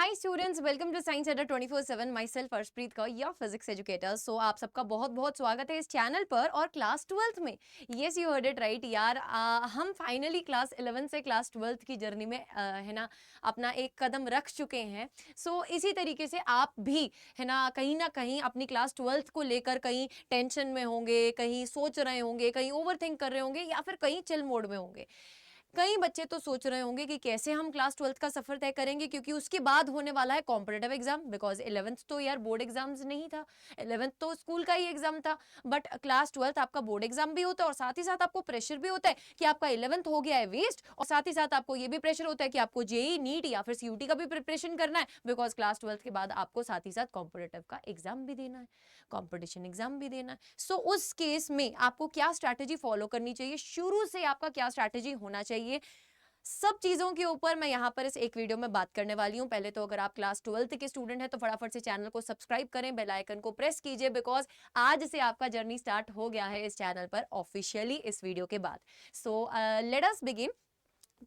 Hi students, welcome to science Adda 24/7। Myself Arshpreet Kaur, your physics educator. So आप सबका बहुत बहुत स्वागत है इस चैनल पर और क्लास 12th में। Yes, you heard it right यार। हम फाइनली क्लास 11 से क्लास 12th की जर्नी में है ना अपना एक कदम रख चुके हैं। सो इसी तरीके से आप भी है ना कहीं अपनी क्लास 12th को लेकर कहीं टेंशन में होंगे, कहीं सोच रहे होंगे, कहीं ओवर थिंक कर रहे होंगे या फिर कहीं चिल मोड में होंगे। कई बच्चे तो सोच रहे होंगे कि कैसे हम क्लास 12th का सफर तय करेंगे, क्योंकि उसके बाद होने वाला है कॉम्पिटेटिव एग्जाम। बिकॉज 11th तो यार बोर्ड एग्जाम्स नहीं था, 11th तो स्कूल का ही एग्जाम था। बट क्लास 12th आपका बोर्ड एग्जाम भी होता है और साथ ही साथ आपको प्रेशर भी होता है कि आपका 11th हो गया है वेस्ट, और साथ ही साथ आपको ये भी प्रेशर होता है कि आपको जेई नीट या फिर सीयूटी का भी प्रिपरेशन करना है। बिकॉज क्लास 12th के बाद आपको साथ ही साथ कॉम्पिटेटिव का एग्जाम भी देना है, कॉम्पिटिशन एग्जाम भी देना है। सो उस केस में आपको क्या स्ट्रैटेजी फॉलो करनी चाहिए, शुरू से आपका क्या स्ट्रैटेजी होना चाहिए, सब चीजों के ऊपर मैं यहां पर इस एक वीडियो में बात करने वाली हूं। पहले तो अगर आप क्लास 12th के स्टूडेंट हैं तो फटाफट से चैनल को सब्सक्राइब करें, बेल आइकन को प्रेस कीजिए, बिकॉज आज से आपका जर्नी स्टार्ट हो गया है इस चैनल पर ऑफिशियली इस वीडियो के बाद। So let us begin.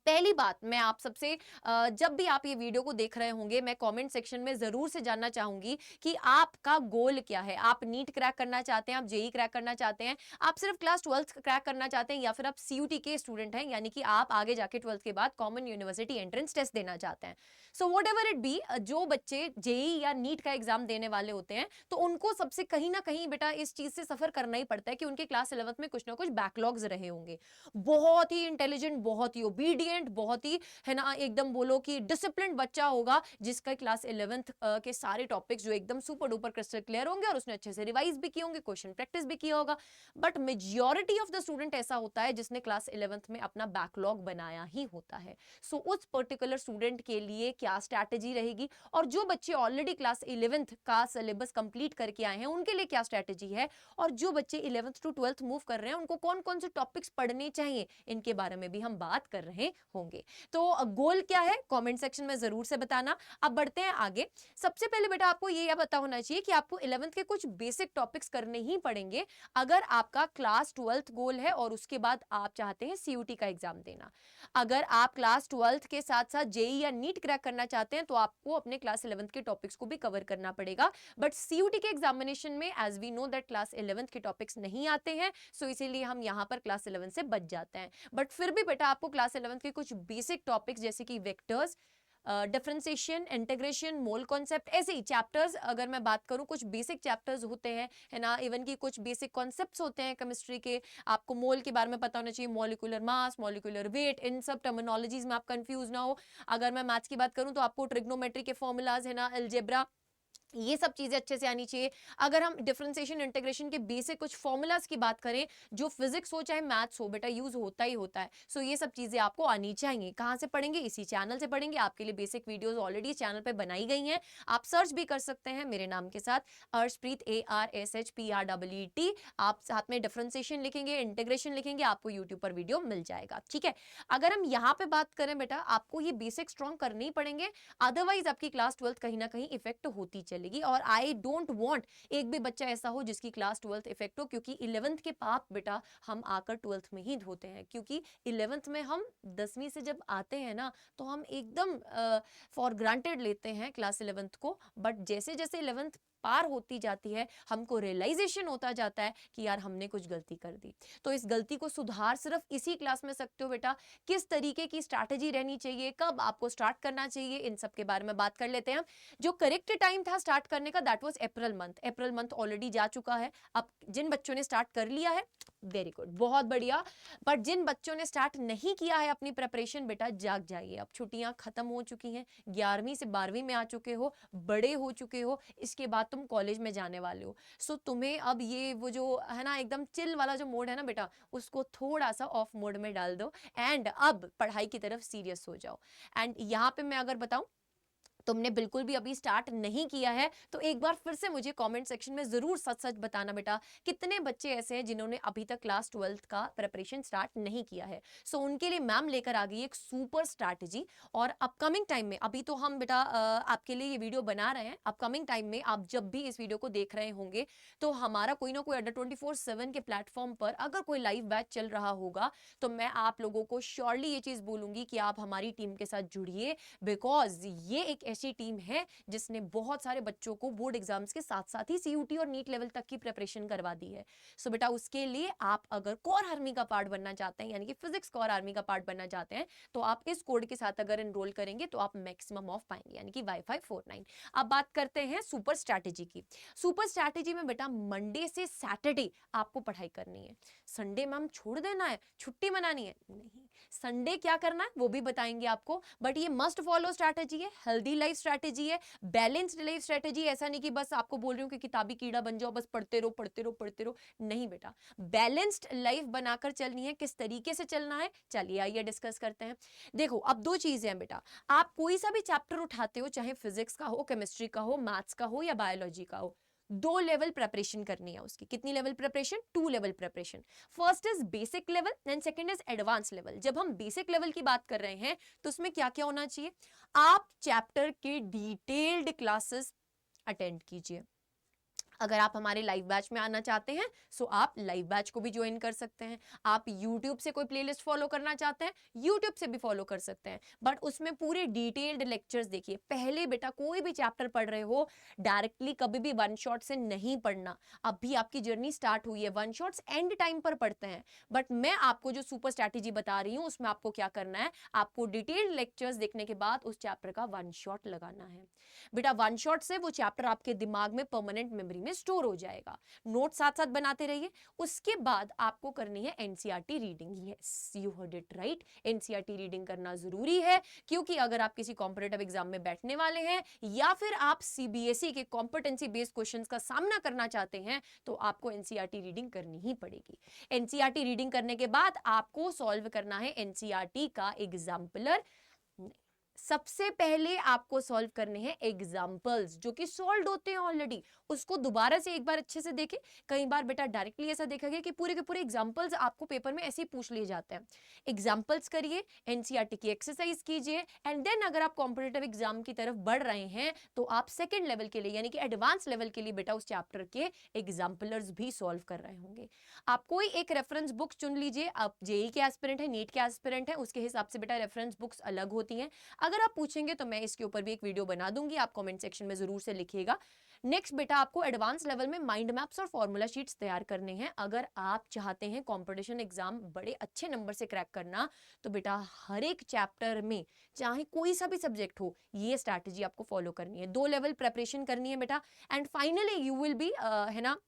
पहली बात मैं आप सबसे जब भी आप ये वीडियो को देख रहे होंगे, मैं कमेंट सेक्शन में जरूर से जानना चाहूंगी कि आपका गोल क्या है। आप नीट क्रैक करना चाहते हैं, आप जेई क्रैक करना चाहते हैं, आप सिर्फ क्लास 12th क्रैक करना चाहते हैं, या फिर आप सीयूटी के स्टूडेंट हैं, यानी कि आप आगे जाके 12th के बाद कॉमन यूनिवर्सिटी एंट्रेंस टेस्ट देना चाहते हैं। So what ever it be, जो बच्चे जेई या नीट का एग्जाम देने वाले होते हैं तो उनको सबसे कहीं ना कहीं बेटा इस चीज से सफर करना ही पड़ता है कि उनके क्लास 11th में कुछ ना कुछ बैकलॉग्स रहे होंगे। बहुत ही इंटेलिजेंट, बहुत ही ओबीडियंट, बहुत ही है ना एकदम बोलो कि डिसिप्लिन बच्चा होगा, जिसका क्लास 11th के सारे टॉपिक्स जो एकदम सुपर डुपर क्रिस्टल क्लियर होंगे और उसने अच्छे से रिवाइज भी किए होंगे, क्वेश्चन प्रैक्टिस भी किया होगा। But majority of the student ऐसा होता है जिसने क्लास 11th में अपना बैकलॉग बनाया ही होता है। सो उस पर्टिकुलर स्टूडेंट के लिए क्या स्ट्रैटेजी रहेगी, और जो बच्चे ऑलरेडी क्लास 11th का सिलेबस कंप्लीट करके आए हैं उनके लिए क्या स्ट्रैटेजी है, और जो बच्चे 11th टू 12th मूव कर रहे हैं उनको कौन कौन से टॉपिक्स पढ़ने चाहिए, इनके बारे में भी हम बात कर रहे होंगे। तो गोल क्या है कमेंट सेक्शन में जरूर से बताना। अब बढ़ते हैं आगे। सबसे पहले बेटा आपको ये पता होना चाहिए कि आपको 11th के कुछ बेसिक टॉपिक्स करने ही पड़ेंगे अगर आपका क्लास 12th गोल है और उसके बाद आप चाहते हैं सीयूटी का एग्जाम देना। अगर आप क्लास 12th के साथ साथ जेई या नीट क्रैक करना चाहते हैं तो आपको अपने क्लास 11th के टॉपिक्स को भी कवर करना पड़ेगा। बट सीयूटी के एग्जामिनेशन में as we know that class 11th के टॉपिक्स नहीं आते हैं, सो इसीलिए हम यहां पर क्लास 11 से बच जाते हैं। बट फिर भी बेटा आपको क्लास 11th के कुछ बेसिक टॉपिक्स जैसे कि vectors, differentiation, integration, mole concept, ऐसे ही चैप्टर्स अगर मैं बात करूं, कुछ बेसिक चैप्टर्स होते हैं है ना, इवन की कुछ बेसिक कॉन्सेप्ट्स होते हैं केमिस्ट्री के। आपको मोल के बारे में पता होना चाहिए, मॉलिक्यूलर मास, मॉलिक्यूलर वेट, इन सब टर्मिनोलॉजीज में आप कंफ्यूज ना हो। अगर मैं मैथ्स की बात करूं तो आपको ट्रिग्नोमेट्री के फॉर्मूलाज है ना, अलजेब्रा, ये सब चीजें अच्छे से आनी चाहिए। अगर हम डिफरेंशिएशन इंटीग्रेशन के बेसिक कुछ फॉर्मूलाज की बात करें, जो फिजिक्स हो चाहे मैथ्स हो बेटा यूज होता ही होता है। सो ये सब चीजें आपको आनी चाहिए। कहां से पढ़ेंगे, इसी चैनल से पढ़ेंगे। आपके लिए बेसिक वीडियोस ऑलरेडी चैनल पे बनाई गई हैं, आप सर्च भी कर सकते हैं मेरे नाम के साथ, अर्शप्रीत, ARSHPREET। आप साथ में डिफरेंशिएशन लिखेंगे, इंटीग्रेशन लिखेंगे, आपको यूट्यूब पर वीडियो मिल जाएगा। ठीक है, अगर हम यहाँ पे बात करें बेटा, आपको ये बेसिक स्ट्रॉन्ग करने ही पड़ेंगे, अदरवाइज आपकी क्लास 12th कहीं ना कहीं इफेक्ट होती चलेगी। और आई डोंट वांट एक भी बच्चा ऐसा हो जिसकी क्लास 12th इफेक्ट हो, क्योंकि 11th के पाप बेटा हम आकर 12th में ही धोते हैं। क्योंकि 11th में हम 10वीं से जब आते हैं ना तो हम एकदम फॉर ग्रांटेड लेते हैं क्लास 11th को। बट जैसे जैसे 11th पार होती जाती है हमको रियलाइजेशन होता जाता है कि यार हमने कुछ गलती कर दी। तो इस गलती को सुधार सिर्फ इसी क्लास में सकते हो बेटा। किस तरीके की स्ट्रैटेजी रहनी चाहिए, कब आपको स्टार्ट करना चाहिए, इन सब के बारे में बात कर लेते हैं। जो करेक्ट टाइम था स्टार्ट करने का that was April month. April month already जा चुका है। अब जिन बच्चों ने स्टार्ट कर लिया है वेरी गुड, बहुत बढ़िया। बट जिन बच्चों ने स्टार्ट नहीं किया है अपनी प्रिपरेशन, बेटा जाग जाइए, अब छुट्टियां खत्म हो चुकी हैं, 11वीं से 12वीं में आ चुके हो, बड़े हो चुके हो, इसके बाद तुम कॉलेज में जाने वाले हो। सो तुम्हें अब ये वो जो है ना एकदम चिल वाला जो मोड है ना बेटा, उसको थोड़ा सा ऑफ मोड में डाल दो एंड अब पढ़ाई की तरफ सीरियस हो जाओ। एंड यहां पे मैं अगर बताऊं, तुमने बिल्कुल भी अभी स्टार्ट नहीं किया है तो एक बार फिर से मुझे कमेंट सेक्शन में जरूर सच सच बताना बेटा, कितने बच्चे ऐसे हैं जिन्होंने अभी तक क्लास 12th का प्रिपरेशन स्टार्ट नहीं किया है। सो उनके लिए मैम लेकर आ गई एक सुपर स्ट्रैटेजी। और अपकमिंग टाइम में, अभी तो हम बेटा आपके लिए ये वीडियो बना रहे हैं, अपकमिंग टाइम में आप जब भी इस वीडियो को देख रहे होंगे तो हमारा कोई ना कोई अड्डा 24/7 के प्लेटफॉर्म पर अगर कोई लाइव बैच चल रहा होगा तो मैं आप लोगों को श्योरली ये चीज बोलूंगी कि आप हमारी टीम के साथ जुड़िए। बिकॉज ये एक ऐसी टीम है जिसने बहुत सारे बच्चों को बोर्ड एग्जाम्स के साथ साथ ही CUT और नीट लेवल तक की प्रिपरेशन करवा दी है। सो बेटा उसके लिए आप अगर कोर आर्मी का पार्ट बनना चाहते हैं, यानी कि फिजिक्स कोर आर्मी का पार्ट बनना चाहते हैं, तो आप इस कोड के साथ अगर एनरोल करेंगे तो आप मैक्सिमम ऑफ पाएंगे, यानी कि Y549। अब बात करते हैं सुपर स्ट्रैटेजी की। सुपर स्ट्रैटेजी में बेटा मंडे से सैटरडे आपको पढ़ाई करनी है। संडे में हम छोड़ देना है, छुट्टी मनानी है, नहीं। संडे क्या करना है वो भी बताएंगे आपको, बट ये मस्ट फॉलो स्ट्रैटेजी है, हेल्दी लाइफ स्ट्रैटेजी है, बैलेंस्ड लाइफ स्ट्रैटेजी। ऐसा नहीं कि बस आपको बोल रही हूँ कि किताबी कीड़ा बन जाओ, बस पढ़ते रहो पढ़ते रहो पढ़ते रहो, नहीं बेटा। बैलेंस्ड लाइफ बनाकर चलनी है। किस तरीके से चलना है, चलिए आइए डिस्कस करते हैं। देखो अब दो चीजें हैं बेटा, आप कोई सा भी चैप्टर उठाते हो, चाहे फिजिक्स का हो, केमिस्ट्री का हो, मैथ्स का हो या बायोलॉजी का हो, 2 लेवल प्रिपरेशन करनी है उसकी। कितनी level preparation? 2 level preparation. First is basic level and second is advance level. जब हम बेसिक लेवल की बात कर रहे हैं तो उसमें क्या क्या होना चाहिए? आप चैप्टर के डिटेल्ड क्लासेस अटेंड कीजिए। अगर आप हमारे लाइव बैच में आना चाहते हैं सो आप लाइव बैच को भी ज्वाइन कर सकते हैं। आप YouTube से कोई प्लेलिस्ट फॉलो करना चाहते हैं, YouTube से भी फॉलो कर सकते हैं, बट उसमें पूरे डिटेल्ड लेक्चर्स देखिए। पहले बेटा कोई भी चैप्टर पढ़ रहे हो, डायरेक्टली कभी भी वन शॉट से नहीं पढ़ना। अभी आपकी जर्नी स्टार्ट हुई है, वन शॉट्स एंड टाइम पर पढ़ते हैं, बट मैं आपको जो सुपर स्ट्रैटेजी बता रही हूं उसमें आपको क्या करना है, आपको डिटेल्ड लेक्चर्स देखने के बाद उस चैप्टर का वन शॉट लगाना है। बेटा वन शॉट से वो चैप्टर आपके दिमाग में परमानेंट मेमोरी में स्टोर हो जाएगा। नोट साथ साथ बनाते रहिए। उसके बाद आपको करनी है NCERT reading. Yes you heard it right, NCERT reading करना जरूरी है, क्योंकि अगर आप किसी कॉम्पिटिटिव एग्जाम में बैठने वाले हैं या फिर आप सीबीएसई के कॉम्पिटेंसी बेस्ड क्वेश्चंस का सामना करना चाहते हैं तो आपको एनसीईआरटी रीडिंग करनी ही पड़ेगी। एनसीईआरटी रीडिंग करने के बाद आपको सॉल्व करना है एनसीईआरटी का एग्जाम्पलर। सबसे पहले आपको सॉल्व करने हैं एग्जाम्पल्स जो कि सॉल्व होते हैं ऑलरेडी, उसको दोबारा से एक बार अच्छे से देखें। कई बार बेटा डायरेक्टली ऐसा देखा गया कि पूरे के पूरे एग्जाम्पल्स आपको पेपर में ऐसे ही पूछ लिए जाते हैं। एग्जाम्पल्स करिए, एनसीईआरटी की एक्सरसाइज कीजिए, एंड देन अगर आप कॉम्पिटिटिव एग्जाम की तरफ बढ़ रहे हैं तो आप सेकेंड लेवल के लिए यानी कि एडवांस लेवल के लिए बेटा उस चैप्टर के एग्जाम्पलर्स भी सॉल्व कर रहे होंगे। आप कोई एक रेफरेंस बुक चुन लीजिए। आप जेई के एस्पिरेंट है, नीट के एस्पिरेंट है, उसके हिसाब से बेटा रेफरेंस बुक्स अलग होती हैं। अगर आप पूछेंगे तो मैं इसके ऊपर भी एक वीडियो बना दूंगी, आप कमेंट सेक्शन में जरूर से लिखिएगा। नेक्स्ट बेटा आपको एडवांस लेवल में माइंड मैप्स और फॉर्मूला शीट्स तैयार करने हैं। अगर आप चाहते हैं कंपटीशन एग्जाम बड़े अच्छे नंबर से क्रैक करना तो बेटा हर एक चैप्टर में चाहे कोई सा भी सब्जेक्ट हो, ये स्ट्रैटेजी आपको फॉलो करनी है। 2 लेवल प्रिपरेशन करनी है बेटा, and finally you will be है ना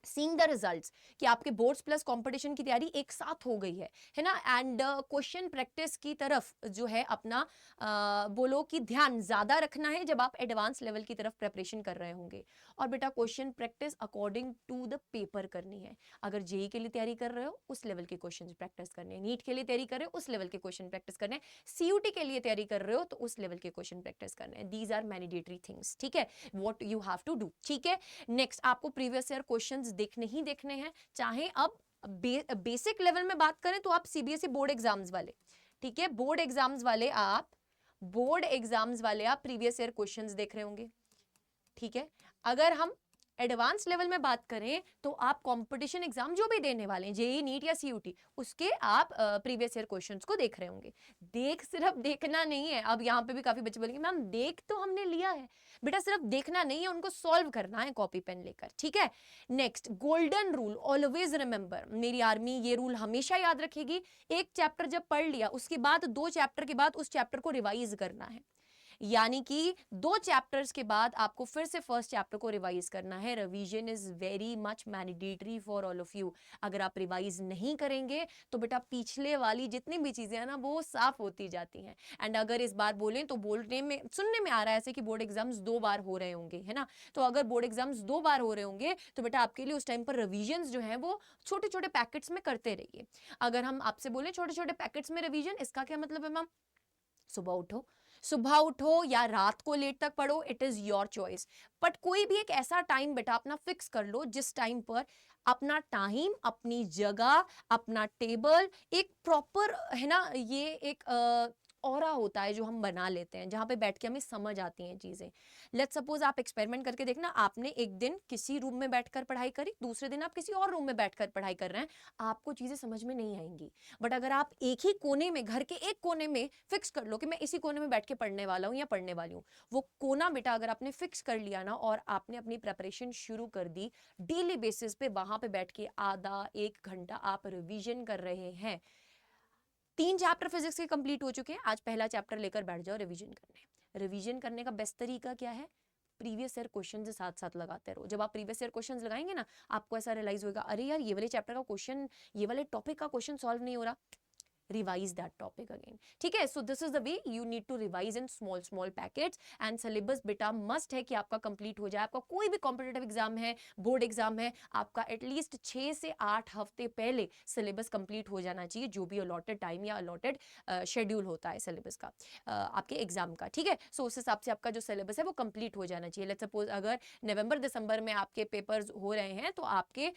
सीइंग द रिजल्ट्स कि आपके बोर्ड्स प्लस कंपटीशन की तैयारी एक साथ हो गई है ना। एंड क्वेश्चन प्रैक्टिस की तरफ जो है अपना बोलो कि ध्यान ज्यादा रखना है जब आप एडवांस लेवल की तरफ प्रिपरेशन कर रहे होंगे। और बेटा question practice according to the paper करनी है। अगर जेई के लिए तैयारी कर रहे हो उस लेवल के क्वेश्चन प्रैक्टिस करने हैं, नीट के लिए तैयारी कर रहे हो उस लेवल के क्वेश्चन प्रैक्टिस करने हैं, सीयूटी के लिए तैयारी कर रहे हो तो उस लेवल के क्वेश्चन प्रैक्टिस करने हैं। दीज आर मैंडेटरी थिंग्स, ठीक है, what you have to do, ठीक है। नेक्स्ट आपको प्रीवियस ईयर क्वेश्चंस देखने ही देखने हैं, चाहे अब बेसिक लेवल में बात करें तो आप सीबीएसई बोर्ड एग्जाम्स वाले, ठीक है, बोर्ड एग्जाम्स वाले आप प्रीवियस ईयर क्वेश्चंस देख रहे होंगे, ठीक है। अगर हम एडवांस लेवल में बात करें तो आप कंपटीशन एग्जाम जो भी देने वाले हैं, जेई नीट या सीयूटी, उसके आप प्रीवियस ईयर क्वेश्चंस को देख रहे होंगे। सिर्फ देखना नहीं है। अब यहाँ पे भी काफी बच्चे बोलेंगे मैम देख तो हमने लिया है, बेटा सिर्फ देखना नहीं है, उनको सॉल्व करना है कॉपी पेन लेकर, ठीक है। Next golden rule, always remember, मेरी आर्मी ये रूल हमेशा याद रखेगी। एक चैप्टर जब पढ़ लिया उसके बाद 2 चैप्टर के बाद उस चैप्टर को रिवाइज करना है, यानी कि 2 चैप्टर्स के बाद आपको फिर से फर्स्ट चैप्टर को रिवाइज करना है। Revision is very much mandatory for all of you. अगर आप रिवाइज नहीं करेंगे तो बेटा पिछले वाली जितनी भी चीजें हैं ना वो साफ होती जाती हैं। एंड अगर इस बार बोलें तो बोलने में सुनने में आ रहा है ऐसे कि बोर्ड एग्जाम्स 2 बार हो रहे होंगे, है ना। तो अगर बोर्ड एग्जाम्स 2 बार हो रहे होंगे तो बेटा आपके लिए उस टाइम पर रिविजन जो है वो छोटे छोटे पैकेट्स में करते रहिए। अगर हम आपसे बोले छोटे छोटे पैकेट्स में रिविजन, इसका क्या मतलब है मैम? सुबह उठो या रात को लेट तक पढ़ो, it is your choice. But कोई भी एक ऐसा टाइम बेटा अपना फिक्स कर लो जिस टाइम पर अपना टाइम, अपनी जगह, अपना टेबल एक प्रॉपर है ना, ये एक ऑरा होता है जो हम बना लेते हैं, जहाँ पे बैठ के हमें समझ आती हैं चीज़ें। लेट्स सपोज आप एक्सपेरिमेंट करके देखना, आपने एक दिन किसी रूम में बैठकर पढ़ाई करी, दूसरे दिन आप किसी और रूम में बैठकर पढ़ाई कर रहे हैं, आपको चीज़ें समझ में नहीं आएंगी। बट अगर आप एक ही कोने में, घर के एक कोने में फिक्स कर लो कि मैं इसी कोने में बैठ के पढ़ने वाला हूँ या पढ़ने वाली हूँ, वो कोना बेटा अगर आपने फिक्स कर लिया ना और आपने अपनी प्रेपरेशन शुरू कर दी, डेली बेसिस पे वहां पे बैठ के आधा एक घंटा आप रिवीजन कर रहे हैं। 3 चैप्टर फिजिक्स के कंप्लीट हो चुके हैं, आज पहला चैप्टर लेकर बैठ जाओ रिवीजन करने। रिवीजन करने का बेस्ट तरीका क्या है? प्रीवियस ईयर क्वेश्चन से साथ साथ लगाते रहो। जब आप प्रीवियस ईयर क्वेश्चंस लगाएंगे ना, आपको ऐसा रियलाइज होगा, अरे यार ये वाले चैप्टर का क्वेश्चन, ये वाले टॉपिक का क्वेश्चन सॉल्व नहीं हो रहा, revise that topic again. ठीक है, so this is the way you need to revise in small packets and syllabus बेटा must है कि आपका complete हो जाए। आपका कोई भी competitive एग्जाम है, बोर्ड एग्जाम है, आपका एटलीस्ट 6 से 8 हफ्ते पहले सिलेबस कंप्लीट हो जाना चाहिए, जो भी अलॉटेड टाइम या अलॉटेड शेड्यूल होता है सिलेबस का आपके एग्जाम का। ठीक है, सो उस हिसाब से आपका जो सिलेबस है वो कंप्लीट हो जाना चाहिए। लेट्स सपोज अगर नवंबर दिसंबर में आपके पेपर्स हो रहे हैं, तो आपके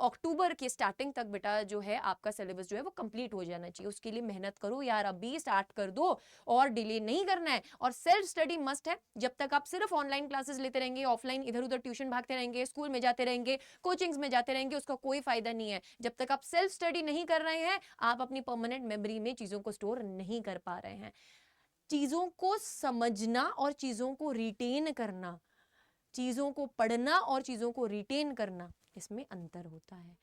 अक्टूबर के स्टार्टिंग तक बेटा जो है आपका सिलेबस जो है वो कंप्लीट हो जाना चाहिए। उसके लिए मेहनत करो यार, अभी स्टार्ट कर दो और डिले नहीं करना है। और सेल्फ स्टडी मस्ट है। जब तक आप सिर्फ ऑनलाइन क्लासेस लेते रहेंगे, ऑफलाइन इधर उधर ट्यूशन भागते रहेंगे, स्कूल में जाते रहेंगे, कोचिंग्स में जाते रहेंगे, उसका कोई फायदा नहीं है। जब तक आप सेल्फ स्टडी नहीं कर रहे हैं, आप अपनी परमानेंट मेमोरी में चीजों को स्टोर नहीं कर पा रहे हैं। चीजों को समझना और चीजों को रिटेन करना, चीजों को पढ़ना और चीजों को रिटेन करना, इसमें अंतर होता है।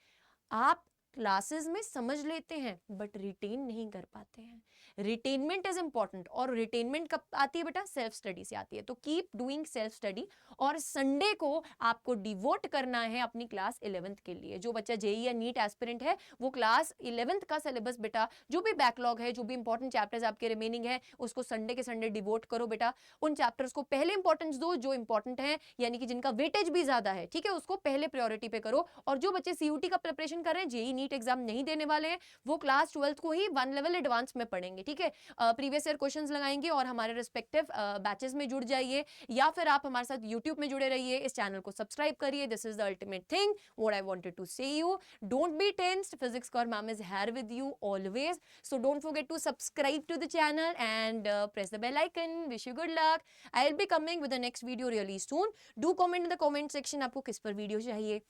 आप क्लासेस में समझ लेते हैं बट रिटेन नहीं कर पाते हैं। रिटेनमेंट इज इंपॉर्टेंट, और रिटेनमेंट कब आती है बेटा? सेल्फ स्टडी से आती है। तो कीप डूइंग सेल्फ स्टडी, और संडे को आपको डिवोट करना है अपनी क्लास 11th के लिए। जो बच्चा जेई या नीट एस्पिरेंट है, वो क्लास 11th का सिलेबस बेटा, जो भी बैकलॉग है, जो भी इंपॉर्टेंट चैप्टर्स आपके रिमेनिंग है, उसको संडे के संडे डिवोट करो बेटा। उन चैप्टर्स को पहले इंपॉर्टेंस दो जो इंपॉर्टेंट है, यानी कि जिनका वेटेज भी ज्यादा है, ठीक है, उसको पहले प्रायोरिटी पे करो। और जो बच्चे सीयूटी का प्रिपरेशन कर रहे हैं, जेई नीट एग्जाम नहीं देने वाले हैं, वो क्लास 12th को ही 1 लेवल एडवांस में पढ़ेंगे। ठीक है, प्रीवियस ईयर क्वेश्चंस लगाएंगे और हमारे रिस्पेक्टिव बैचेस में जुड़ जाइए, या फिर आप हमारे साथ यूट्यूब में जुड़े रहिए। इस चैनल को सब्सक्राइब करिए। This is the ultimate thing what I wanted to say you. Don't be tensed, physics Kaur ma'am is here with you always, so don't forget to subscribe to the channel and press the bell icon. Wish you good luck. I will be coming with the next video really soon. Do comment in the comment section आपको किस पर video चाहिए।